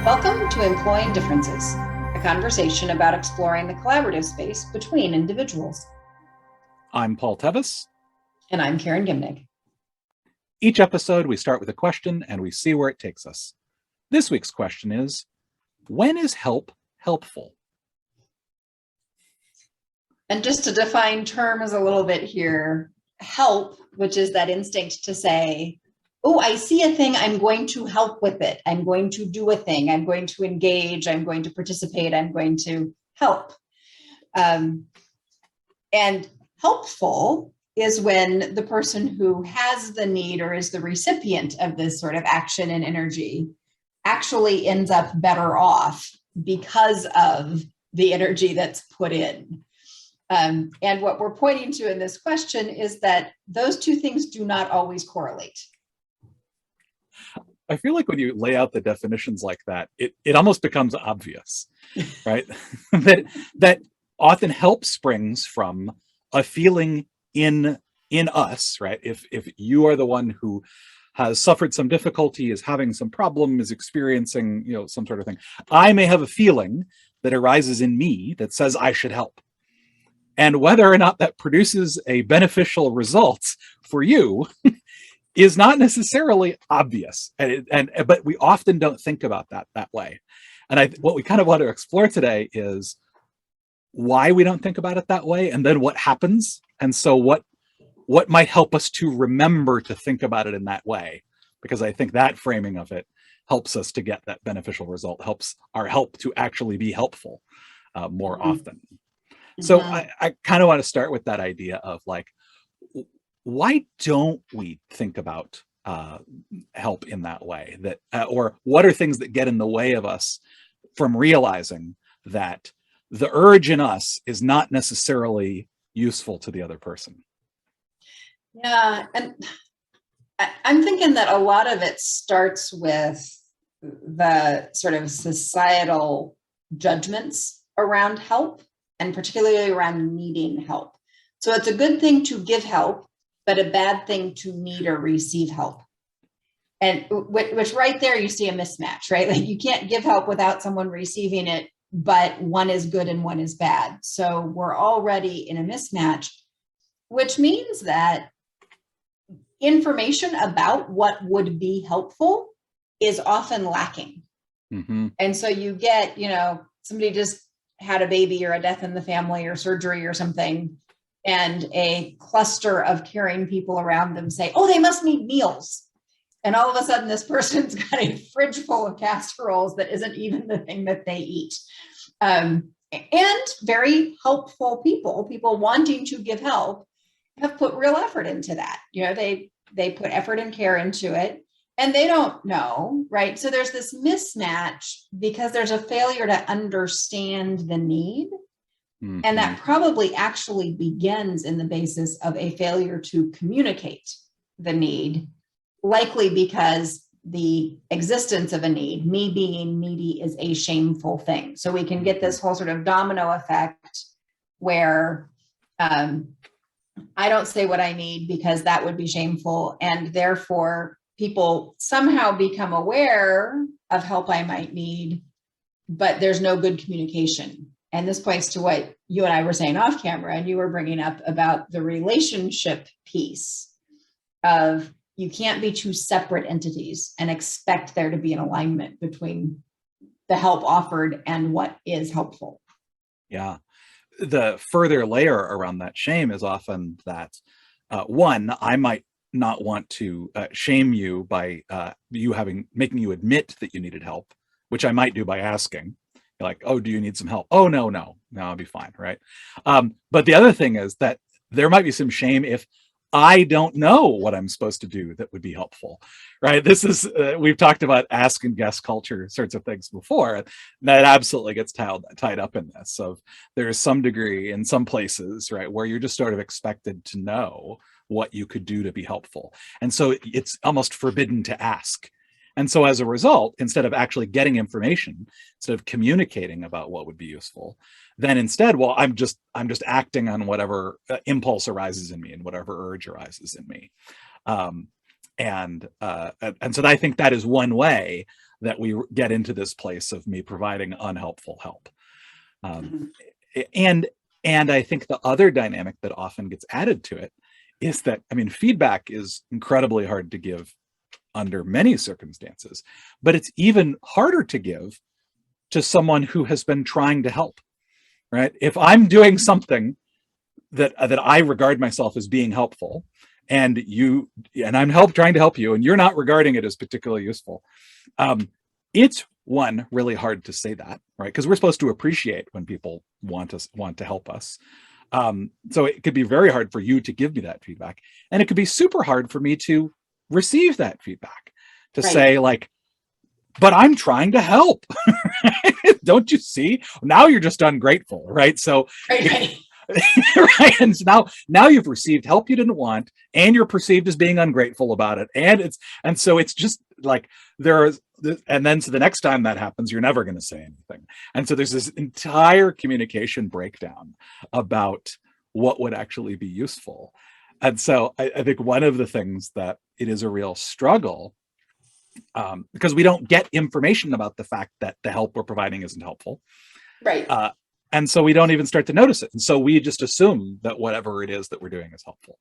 Welcome to Employing Differences, a conversation about exploring the collaborative space between individuals. I'm Paul Tevis. And I'm Karen Gimnick. Each episode, we start with a question and we see where it takes us. This week's question is, when is help helpful? And just to define terms a little bit here, help, which is that instinct to say, oh, I see a thing, I'm going to help with it. I'm going to do a thing. I'm going to engage. I'm going to participate. I'm going to help. And helpful is when the person who has the need or is the recipient of this sort of action and energy actually ends up better off because of the energy that's put in. And what we're pointing to in this question is that those two things do not always correlate. I feel like when you lay out the definitions like that, it almost becomes obvious, right? that often help springs from a feeling in us, right? If you are the one who has suffered some difficulty, is having some problem, is experiencing, some sort of thing, I may have a feeling that arises in me that says I should help. And whether or not that produces a beneficial result for you is not necessarily obvious, but we often don't think about that way. And what we kind of want to explore today is why we don't think about it that way, and then what happens. And so what might help us to remember to think about it in that way, because I think that framing of it helps us to get that beneficial result, helps our help to actually be helpful more often. So I kind of want to start with that idea of like, why don't we think about help in that way? Or what are things that get in the way of us from realizing that the urge in us is not necessarily useful to the other person? Yeah, and I'm thinking that a lot of it starts with the sort of societal judgments around help, and particularly around needing help. So it's a good thing to give help, but a bad thing to need or receive help. And which right there, you see a mismatch, right? Like you can't give help without someone receiving it, but one is good and one is bad. So we're already in a mismatch, which means that information about what would be helpful is often lacking. Mm-hmm. And so you get, somebody just had a baby or a death in the family or surgery or something, and a cluster of caring people around them say, oh, they must need meals. And all of a sudden, this person's got a fridge full of casseroles that isn't even the thing that they eat. And very helpful people wanting to give help, have put real effort into that. They put effort and care into it, and they don't know, right? So there's this mismatch because there's a failure to understand the need. Mm-hmm. And that probably actually begins in the basis of a failure to communicate the need, likely because the existence of a need, me being needy, is a shameful thing. So we can get this whole sort of domino effect where I don't say what I need because that would be shameful. And therefore, people somehow become aware of help I might need, but there's no good communication. And this points to what you and I were saying off camera, and you were bringing up about the relationship piece of you can't be two separate entities and expect there to be an alignment between the help offered and what is helpful. Yeah. The further layer around that shame is often that, one, I might not want to shame you by making you admit that you needed help, which I might do by asking. Like, oh, do you need some help? Oh, no, I'll be fine, right? But the other thing is that there might be some shame if I don't know what I'm supposed to do that would be helpful, right? This is, we've talked about ask and guess culture sorts of things before. That absolutely gets tied up in this. Of there is some degree in some places, right, where you're just sort of expected to know what you could do to be helpful. And so it's almost forbidden to ask. And so as a result, instead of actually getting information, instead of communicating about what would be useful, then instead, well, I'm just acting on whatever impulse arises in me and whatever urge arises in me. And so I think that is one way that we get into this place of me providing unhelpful help. Um, and I think the other dynamic that often gets added to it is that, I mean, feedback is incredibly hard to give under many circumstances, but it's even harder to give to someone who has been trying to help, right? If I'm doing something that I regard myself as being helpful, and I'm trying to help you, and you're not regarding it as particularly useful, it's one really hard to say that, right? Because we're supposed to appreciate when people want to help us. So it could be very hard for you to give me that feedback, and it could be super hard for me to receive that feedback, to say like, but I'm trying to help. Don't you see? Now you're just ungrateful, right? So right. And so now you've received help you didn't want, and you're perceived as being ungrateful about it, and so it's just like so the next time that happens, you're never going to say anything. And so there's this entire communication breakdown about what would actually be useful. And so I think one of the things that it is a real struggle, because we don't get information about the fact that the help we're providing isn't helpful. Right. And so we don't even start to notice it. And so we just assume that whatever it is that we're doing is helpful.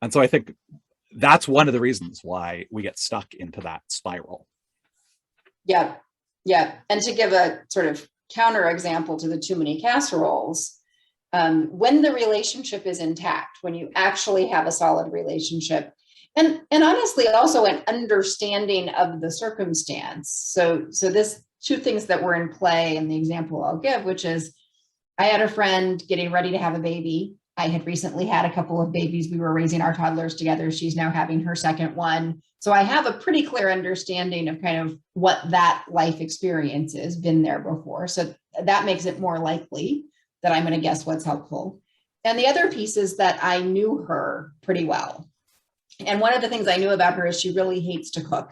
And so I think that's one of the reasons why we get stuck into that spiral. Yeah. Yeah. And to give a sort of counterexample to the too many casseroles, when the relationship is intact, when you actually have a solid relationship, and honestly, also an understanding of the circumstance. So this two things that were in play in the example I'll give, which is I had a friend getting ready to have a baby. I had recently had a couple of babies. We were raising our toddlers together. She's now having her second one. So I have a pretty clear understanding of kind of what that life experience is, been there before. So that makes it more likely that I'm going to guess what's helpful. And the other piece is that I knew her pretty well. And one of the things I knew about her is she really hates to cook.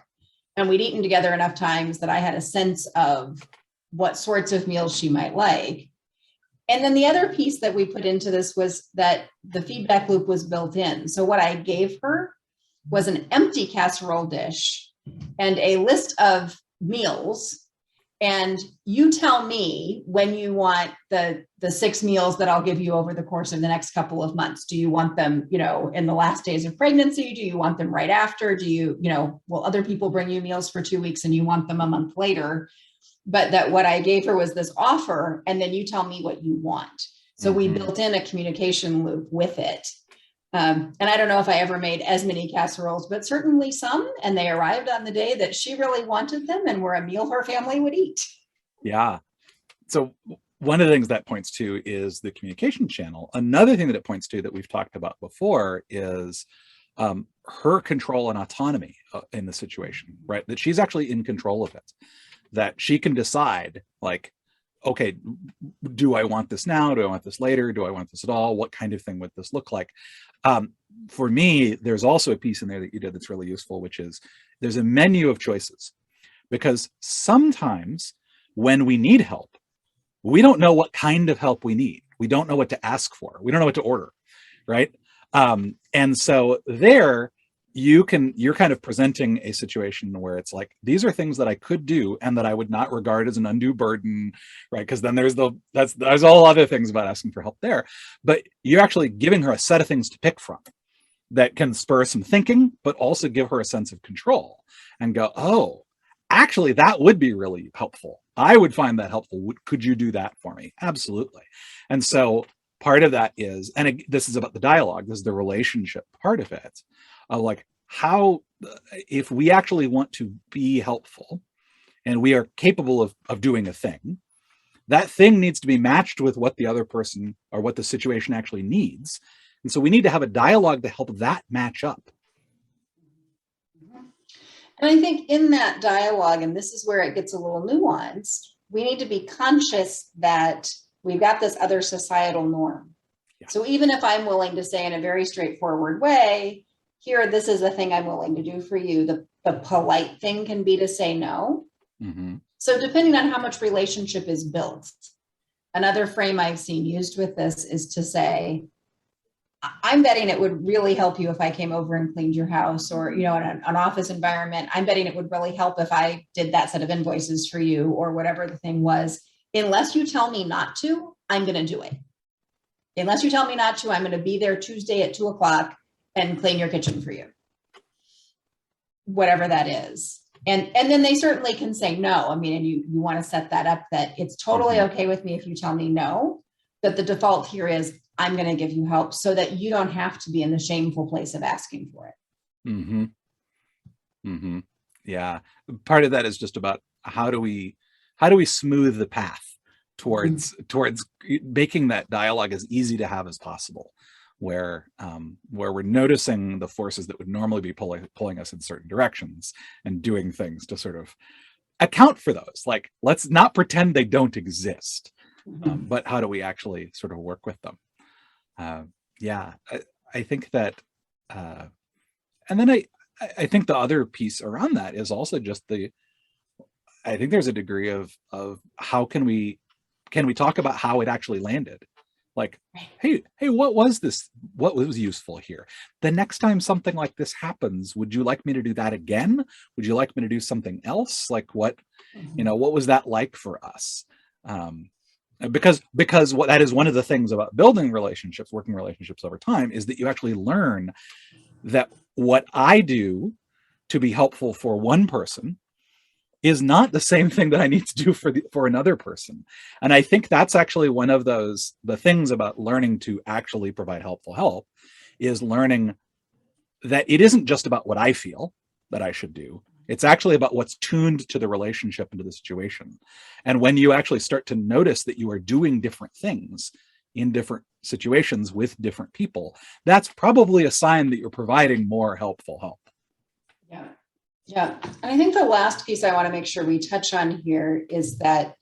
And we'd eaten together enough times that I had a sense of what sorts of meals she might like. And then the other piece that we put into this was that the feedback loop was built in. So what I gave her was an empty casserole dish and a list of meals. And you tell me when you want the 6 meals that I'll give you over the course of the next couple of months. Do you want them, in the last days of pregnancy? Do you want them right after? Do you, will other people bring you meals for 2 weeks and you want them a month later? But that what I gave her was this offer, and then you tell me what you want. So we built in a communication loop with it. And I don't know if I ever made as many casseroles, but certainly some, and they arrived on the day that she really wanted them and were a meal her family would eat. Yeah. So one of the things that points to is the communication channel. Another thing that it points to that we've talked about before is her control and autonomy in the situation, right? That she's actually in control of it, that she can decide like, okay, do I want this now? Do I want this later? Do I want this at all? What kind of thing would this look like? For me, there's also a piece in there that you did that's really useful, which is there's a menu of choices, because sometimes when we need help, we don't know what kind of help we need. We don't know what to ask for. We don't know what to order, right? And so there, you're kind of presenting a situation where it's like, these are things that I could do and that I would not regard as an undue burden, right? Because then there's all other things about asking for help there. But you're actually giving her a set of things to pick from that can spur some thinking, but also give her a sense of control and go, oh, actually, that would be really helpful. I would find that helpful. Could you do that for me? Absolutely. And so part of that is, and this is about the dialogue, this is the relationship part of it, like how, if we actually want to be helpful and we are capable of doing a thing, that thing needs to be matched with what the other person or what the situation actually needs. And so we need to have a dialogue to help that match up. And I think in that dialogue, and this is where it gets a little nuanced, we need to be conscious that we've got this other societal norm. Yeah. So even if I'm willing to say in a very straightforward way, here, this is the thing I'm willing to do for you, the polite thing can be to say no. Mm-hmm. So depending on how much relationship is built, another frame I've seen used with this is to say, I'm betting it would really help you if I came over and cleaned your house, or, in an office environment. I'm betting it would really help if I did that set of invoices for you, or whatever the thing was. Unless you tell me not to, I'm going to do it. Unless you tell me not to, I'm going to be there Tuesday at 2:00 and clean your kitchen for you. Whatever that is. And then they certainly can say no. I mean, and you want to set that up, that it's totally okay with me if you tell me no, that the default here is I'm going to give you help, so that you don't have to be in the shameful place of asking for it. Mm-hmm. Mm-hmm. Yeah. Part of that is just about how do we smooth the path towards making that dialogue as easy to have as possible, where we're noticing the forces that would normally be pulling us in certain directions, and doing things to sort of account for those. Like, let's not pretend they don't exist, but how do we actually sort of work with them? Yeah, I think that, and then I think the other piece around that is also just I think there's a degree of how can we talk about how it actually landed? Like, hey, what was this? What was useful here? The next time something like this happens, would you like me to do that again? Would you like me to do something else? Like, what was that like for us? Because what that is one of the things about building relationships, working relationships over time, is that you actually learn that what I do to be helpful for one person is not the same thing that I need to do for another person. And I think that's actually one of the things about learning to actually provide helpful help, is learning that it isn't just about what I feel that I should do. It's actually about what's tuned to the relationship and to the situation. And when you actually start to notice that you are doing different things in different situations with different people, that's probably a sign that you're providing more helpful help. Yeah. Yeah. And I think the last piece I want to make sure we touch on here is that,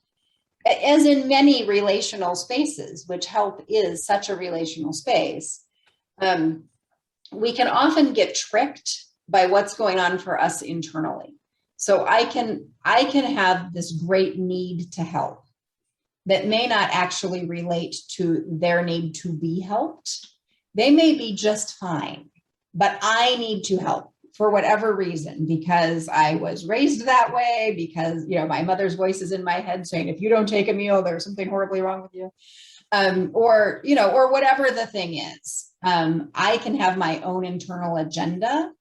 as in many relational spaces, which help is such a relational space, we can often get tricked by what's going on for us internally. So I can have this great need to help that may not actually relate to their need to be helped. They may be just fine, but I need to help for whatever reason, because I was raised that way, because, my mother's voice is in my head saying, if you don't take a meal, there's something horribly wrong with you. Or whatever the thing is. I can have my own internal agenda.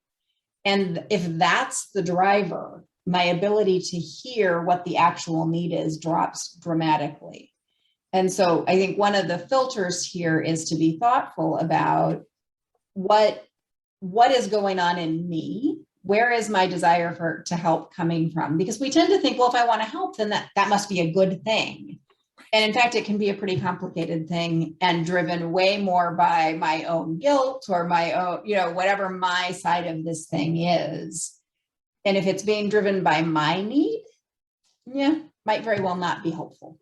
And if that's the driver, my ability to hear what the actual need is drops dramatically. And so I think one of the filters here is to be thoughtful about what is going on in me. Where is my desire to help coming from? Because we tend to think, well, if I want to help, then that must be a good thing. And in fact, it can be a pretty complicated thing, and driven way more by my own guilt, or my own, whatever my side of this thing is. And if it's being driven by my need, might very well not be helpful.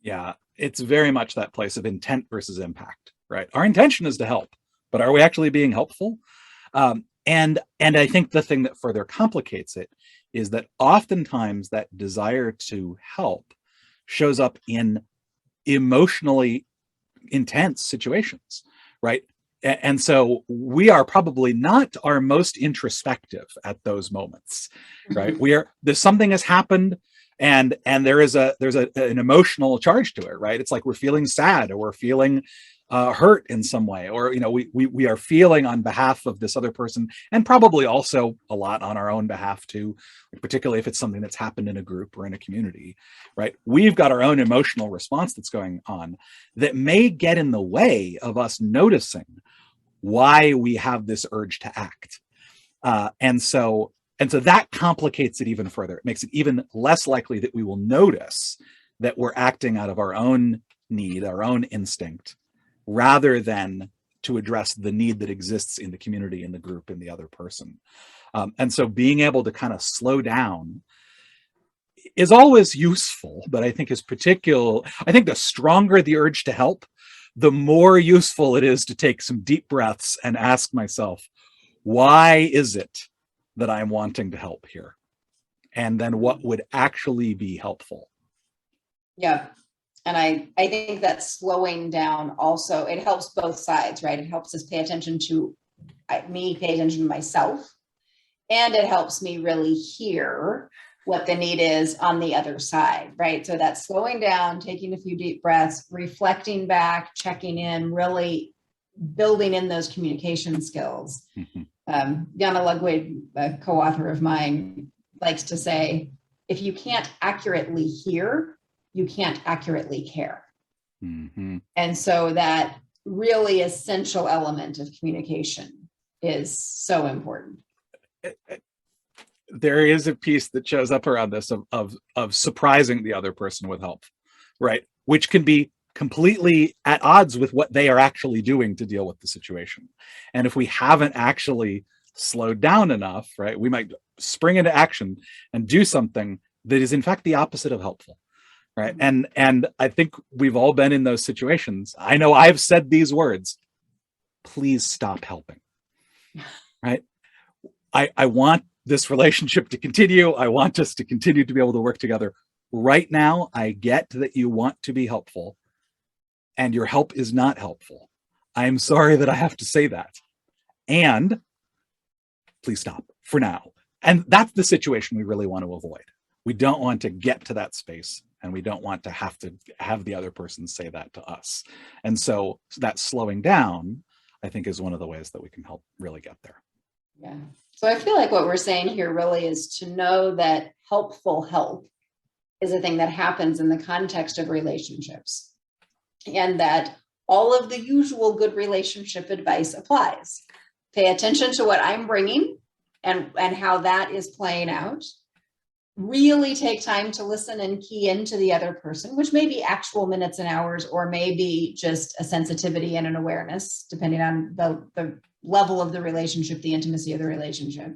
Yeah, it's very much that place of intent versus impact, right? Our intention is to help, but are we actually being helpful? And I think the thing that further complicates it is that oftentimes that desire to help shows up in emotionally intense situations, right? And so we are probably not our most introspective at those moments, right? There's something has happened, and there's an emotional charge to it, right? It's like we're feeling sad, or we're feeling hurt in some way, or we are feeling on behalf of this other person, and probably also a lot on our own behalf too, particularly if it's something that's happened in a group or in a community, right? We've got our own emotional response that's going on that may get in the way of us noticing why we have this urge to act, and so that complicates it even further. It makes it even less likely that we will notice that we're acting out of our own need, our own instinct, rather than to address the need that exists in the community, in the group, in the other person. And so being able to kind of slow down is always useful, but I think the stronger the urge to help, the more useful it is to take some deep breaths and ask myself, why is it that I'm wanting to help here? And then what would actually be helpful? Yeah. And I think that slowing down also, it helps both sides, right? It helps us pay attention to me, pay attention to myself, and it helps me really hear what the need is on the other side, right? So that's slowing down, taking a few deep breaths, reflecting back, checking in, really building in those communication skills. Jana Ludwig, a co-author of mine, likes to say, if you can't accurately hear, you can't accurately care. And so that really essential element of communication is so important. There is a piece that shows up around this of surprising the other person with help, right? Which can be completely at odds with what they are actually doing to deal with the situation. And if we haven't actually slowed down enough, right, we might spring into action and do something that is in fact the opposite of helpful, right? And I think we've all been in those situations. I know I've said these words, please stop helping, right? I want this relationship to continue. I want us to continue to be able to work together. Right now, I get that you want to be helpful and your help is not helpful. I'm sorry that I have to say that. And please stop for now. And that's the situation we really want to avoid. We don't want to get to that space, and we don't want to have the other person say that to us. And so that slowing down, I think, is one of the ways that we can help really get there. Yeah. So I feel like what we're saying here really is to know that helpful help is a thing that happens in the context of relationships, and that all of the usual good relationship advice applies. Pay attention to what I'm bringing and how that is playing out. Really take time to listen and key into the other person, which may be actual minutes and hours, or maybe just a sensitivity and an awareness, depending on the level of the relationship, the intimacy of the relationship.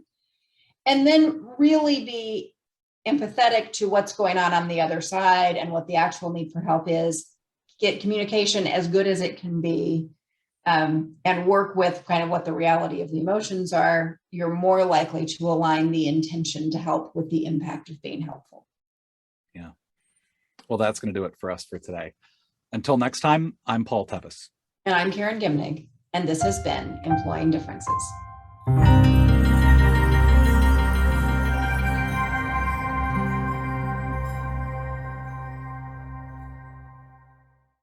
And then really be empathetic to what's going on the other side and what the actual need for help is. Get communication as good as it can be, and work with kind of what the reality of the emotions are. You're more likely to align the intention to help with the impact of being helpful. Yeah. Well, that's going to do it for us for today. Until next time, I'm Paul Tevis. And I'm Karen Gimnig, and this has been Employing Differences.